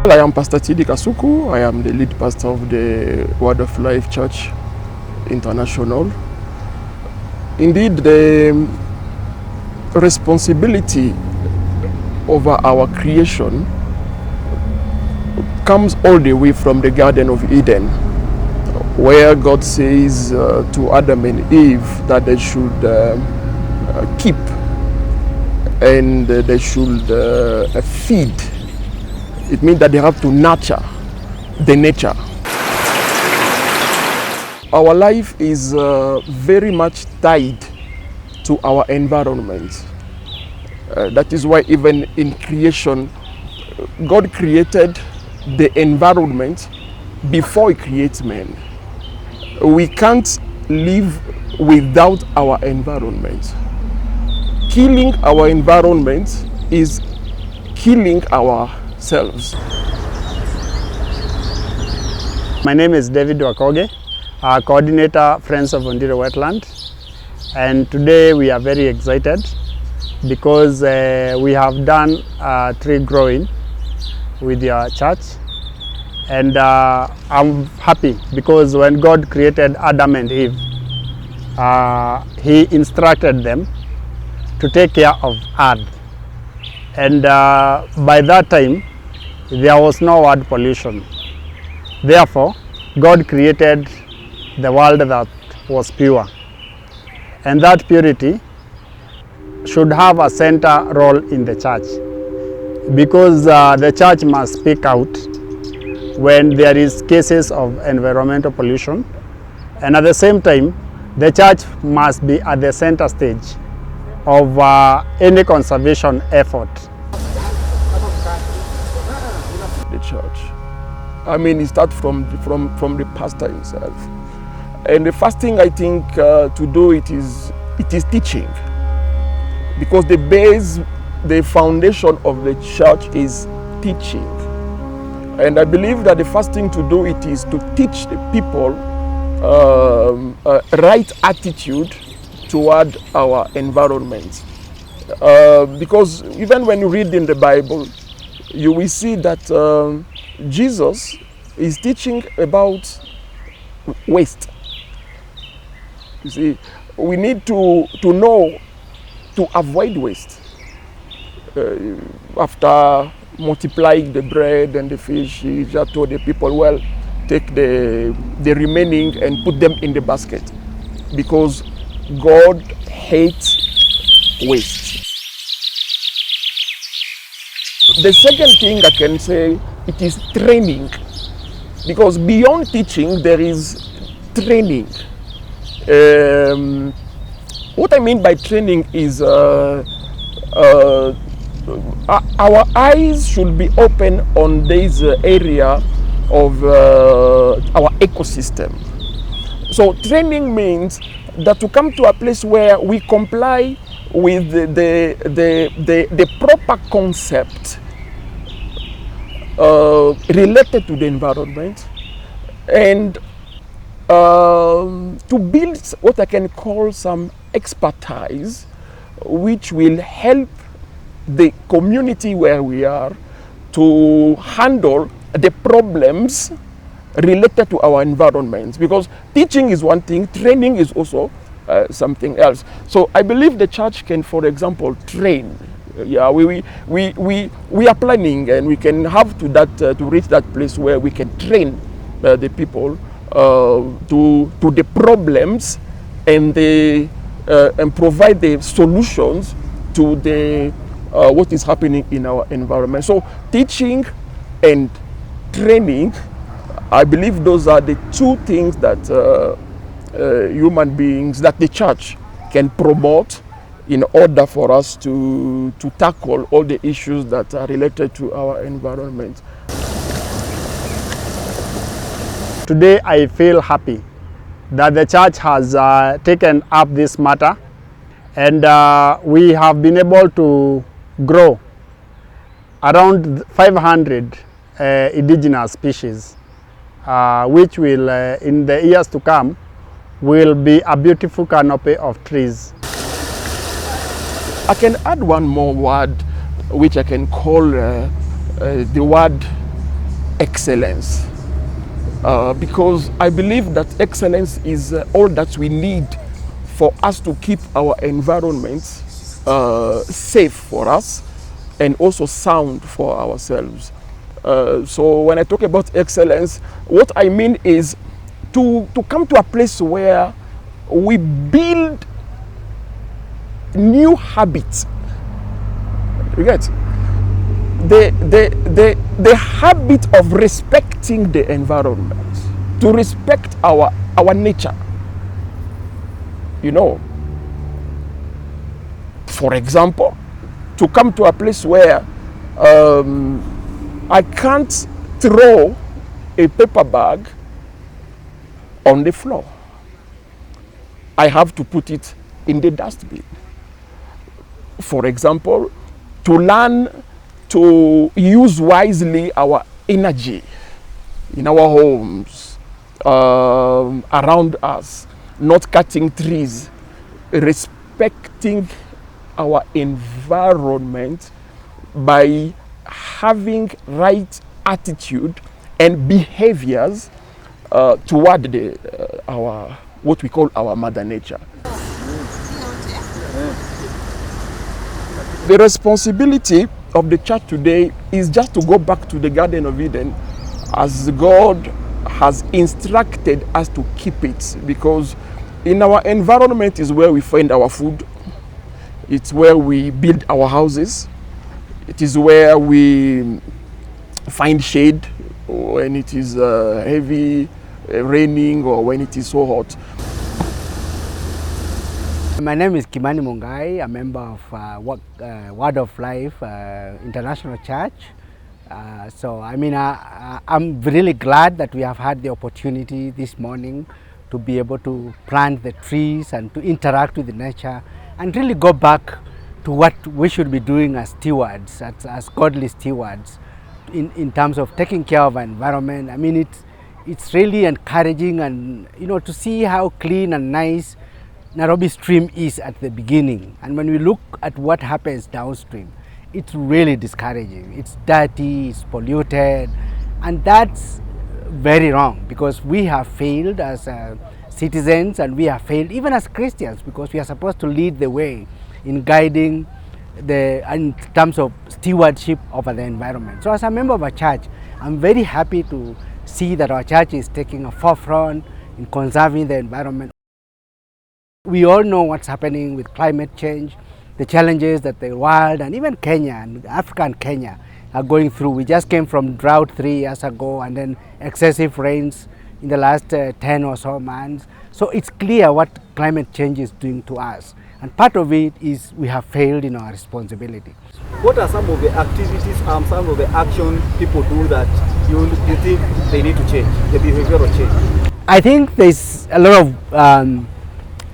I am Pastor Tidi Kasuku. I am the lead pastor of the Word of Life Church International. Indeed, the responsibility over our creation comes all the way from the Garden of Eden, where God says to Adam and Eve that they should keep and they should feed. It means that they have to nurture the nature. Our life is very much tied to our environment. That is why even in creation, God created the environment before He creates man. We can't live without our environment. Killing our environment is killing ourselves. My name is David Wakoge, coordinator Friends of Ondiro Wetland, and today we are very excited because we have done tree growing with your church, and I'm happy because when God created Adam and Eve, He instructed them to take care of earth, and by that time there was no word pollution. Therefore, God created the world that was pure, and that purity should have a center role in the church, because the church must speak out when there is cases of environmental pollution, and at the same time the church must be at the center stage of any conservation effort. The church, I mean, it starts from the pastor himself, and the first thing I think to do it is teaching, because the foundation of the church is teaching. And I believe that the first thing to do it is to teach the people right attitude toward our environment. Because even when you read in the Bible, you will see that Jesus is teaching about waste. You see, we need to know to avoid waste. After multiplying the bread and the fish, He just told the people, well, take the remaining and put them in the basket, because God hates waste. The second thing I can say, it is training, because beyond teaching there is training. What I mean by training is our eyes should be open on this area of our ecosystem. So training means that to come to a place where we comply with the proper concept related to the environment, and to build what I can call some expertise which will help the community where we are to handle the problems related to our environment. Because teaching is one thing, training is also something else. So I believe the church can, for example, train. Yeah, we are planning, and we can have to reach that place where we can train the people to the problems and provide the solutions to the what is happening in our environment. So teaching and training, I believe those are the two things that human beings, that the church can promote in order for us to tackle all the issues that are related to our environment. Today I feel happy that the church has taken up this matter, and we have been able to grow around 500 indigenous species, which will, in the years to come, will be a beautiful canopy of trees. I can add one more word which I can call the word excellence, because I believe that excellence is all that we need for us to keep our environment safe for us and also sound for ourselves. So when I talk about excellence, what I mean is to come to a place where we build new habits. You get the habit of respecting the environment, to respect our nature. You know, for example, to come to a place where I can't throw a paper bag on the floor. I have to put it in the dustbin. For example, to learn to use wisely our energy in our homes, around us, not cutting trees, respecting our environment by having right attitude and behaviors toward our what we call our mother nature. The responsibility of the church today is just to go back to the Garden of Eden as God has instructed us to keep it, because in our environment is where we find our food, it's where we build our houses, it is where we find shade when it is heavy raining or when it is so hot. My name is Kimani Mungai, a member of Word of Life International Church. I'm really glad that we have had the opportunity this morning to be able to plant the trees and to interact with the nature and really go back to what we should be doing as stewards, as godly stewards, in terms of taking care of our environment. I mean, it's really encouraging, and to see how clean and nice Nairobi stream is at the beginning, and when we look at what happens downstream, it's really discouraging. It's dirty, it's polluted, and that's very wrong, because we have failed as citizens, and we have failed even as Christians, because we are supposed to lead the way in guiding in terms of stewardship over the environment. So as a member of a church, I'm very happy to see that our church is taking a forefront in conserving the environment. We all know what's happening with climate change, the challenges that the world and even Kenya and Africa and Kenya are going through. We just came from drought 3 years ago, and then excessive rains in the last 10 or so months. So it's clear what climate change is doing to us. And part of it is we have failed in our responsibility. What are some of the activities, some of the action people do that you think they need to change, the behavioral change? I think there's a lot of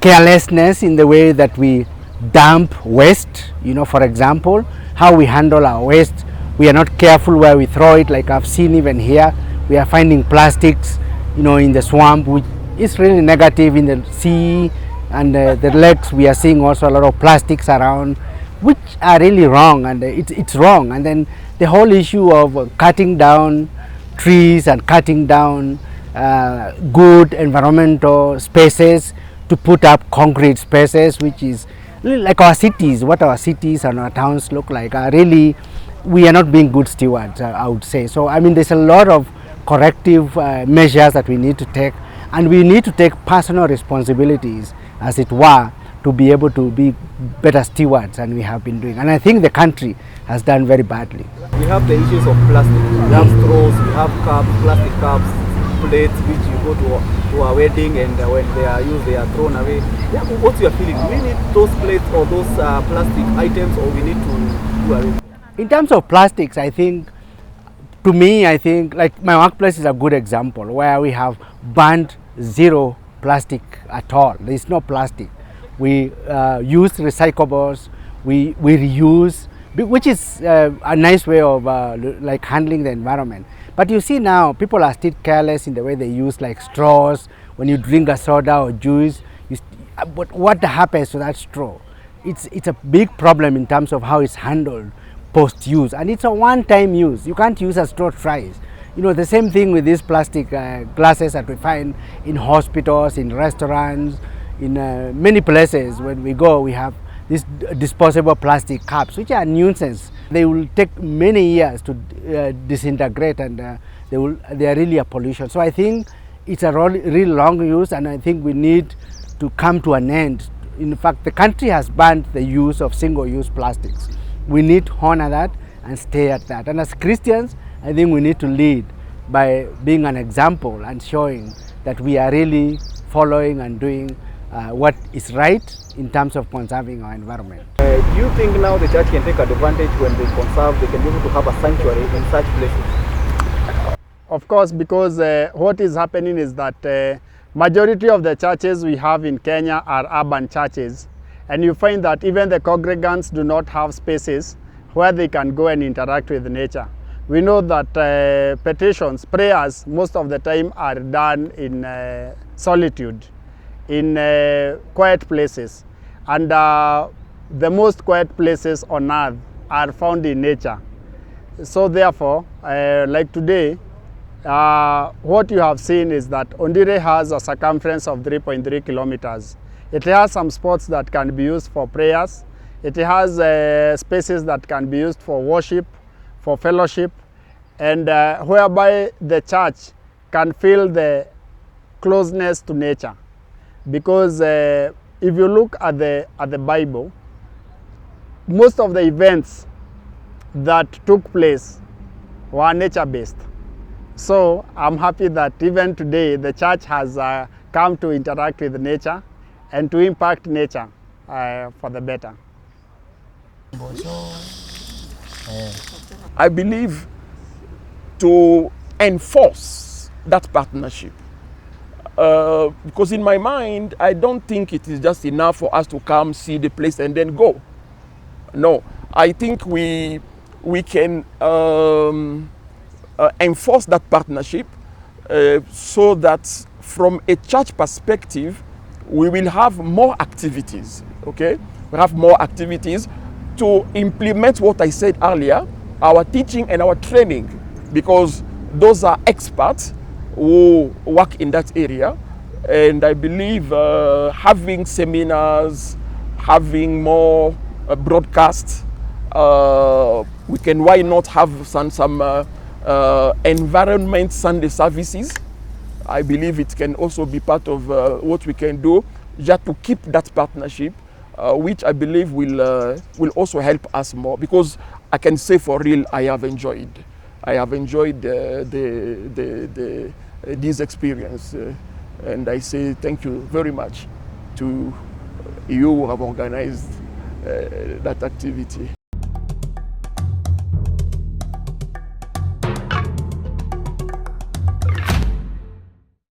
carelessness in the way that we dump waste. For example, how we handle our waste. We are not careful where we throw it. Like I've seen even here, we are finding plastics, in the swamp, which is really negative. In the sea and the lakes, we are seeing also a lot of plastics around, which are really wrong, and it's wrong. And then the whole issue of cutting down trees and cutting down good environmental spaces to put up concrete spaces, which is like our cities, what our cities and our towns look like, are really, we are not being good stewards, I would say. So I mean, there's a lot of corrective measures that we need to take, and we need to take personal responsibilities, as it were, to be able to be better stewards than we have been doing. And I think the country has done very badly. We have the issues of plastic. We have straws, we have cups, plastic cups, plates, which you go to a wedding, and when they are used, they are thrown away. Yeah, what's your feeling? Do we need those plates or those plastic items, or we need to do away? In terms of plastics, I think, to me, I think like my workplace is a good example where we have banned zero plastic at all. There is no plastic. We use recyclables, we reuse, which is a nice way of like handling the environment. But you see now, people are still careless in the way they use like straws. When you drink a soda or juice, but what happens to that straw? It's a big problem in terms of how it's handled post-use, and it's a one-time use. You can't use a straw twice. You know, the same thing with these plastic glasses that we find in hospitals, in restaurants, in many places. When we go, we have these disposable plastic cups, which are a nuisance. They will take many years to disintegrate, and they are really a pollution. So I think it's a really long use, and I think we need to come to an end. In fact, the country has banned the use of single-use plastics. We need to honor that and stay at that. And as Christians, I think we need to lead by being an example and showing that we are really following and doing what is right in terms of conserving our environment. Do you think now the church can take advantage when they conserve, they can be able to have a sanctuary in such places? Of course, because what is happening is that majority of the churches we have in Kenya are urban churches, and you find that even the congregants do not have spaces where they can go and interact with nature. We know that petitions, prayers, most of the time are done in solitude, in quiet places. And the most quiet places on earth are found in nature. So therefore, like today, what you have seen is that Ondire has a circumference of 3.3 kilometers. It has some spots that can be used for prayers. It has spaces that can be used for worship, for fellowship, and whereby the church can feel the closeness to nature. Because if you look at the Bible, most of the events that took place were nature-based. So I'm happy that even today the church has come to interact with nature and to impact nature for the better. I believe to enforce that partnership. Because in my mind, I don't think it is just enough for us to come, see the place and then go. No, I think we can enforce that partnership so that from a church perspective, we will have more activities, okay? We have more activities to implement what I said earlier, our teaching and our training, because those are experts who work in that area. And I believe having seminars, having more broadcasts, we can, why not have some environment Sunday services. I believe it can also be part of what we can do just to keep that partnership, which I believe will also help us more, because I can say for real, I have enjoyed this experience, and I say thank you very much to you who have organized that activity.